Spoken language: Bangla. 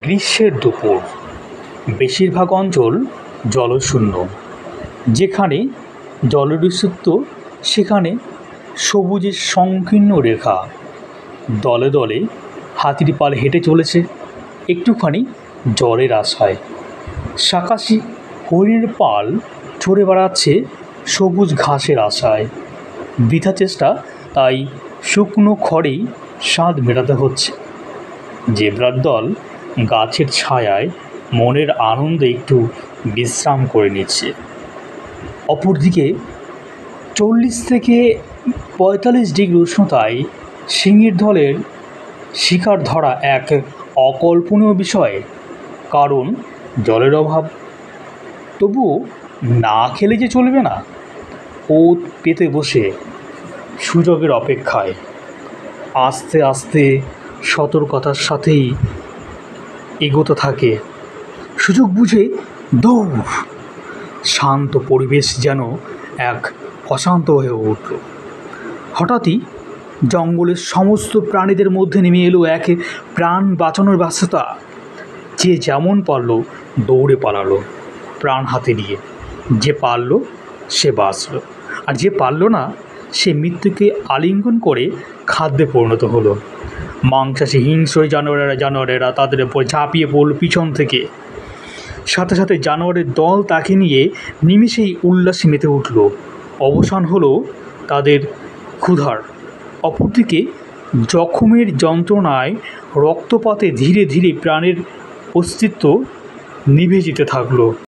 গ্রীষ্মের দুপুর, বেশিরভাগ অঞ্চল জলশূন্য। যেখানে জলের অস্তিত্ব সেখানে সবুজের সংকীর্ণ রেখা। দলে দলে হাতির পাল হেঁটে চলেছে একটুখানি জলের আশায়। শাকাশি হরিণের পাল চড়ে বেড়াচ্ছে সবুজ ঘাসের আশায়। বৃথা চেষ্টা, তাই শুকনো খড়েই স্বাদ মেটাতে হচ্ছে। জেব্রার দল গাছের ছায়ায় মনের আনন্দে একটু বিশ্রাম করে নিচ্ছে। অপরদিকে 40 থেকে 45 ডিগ্রি উষ্ণতায় সিংহের দলের শিকার ধরা এক অকল্পনীয় বিষয়, কারণ জলের অভাব। তবুও না খেলে যে চলবে না, ওত পেতে বসে সুযোগের অপেক্ষায়। আস্তে আস্তে সতর্কতার সাথেই এগোতে থাকে, সুযোগ বুঝে দৌড়। শান্ত পরিবেশ যেন এক অশান্ত হয়ে উঠল। হঠাৎই জঙ্গলের সমস্ত প্রাণীদের মধ্যে নেমে এলো এক প্রাণ বাঁচানোর ব্যস্ততা। যে যেমন পারল দৌড়ে পালালো প্রাণ হাতে নিয়ে। যে পারল সে বাঁচল, আর যে পারল না সে মৃত্যুকে আলিঙ্গন করে খাদ্যে পরিণত হলো। মাংসাশী হিংস্র জানোয়ারেরা তাদের উপর ঝাঁপিয়ে পড়ল পিছন থেকে। সাথে সাথে জানোয়ারের দল তাকে নিয়ে নিমেষেই উল্লাসে মেতে উঠল। অবসান হলো তাদের ক্ষুধার। অপরদিকে জখমের যন্ত্রণায়, রক্তপাতে ধীরে ধীরে প্রাণের অস্তিত্ব নিভে যেতে থাকলো।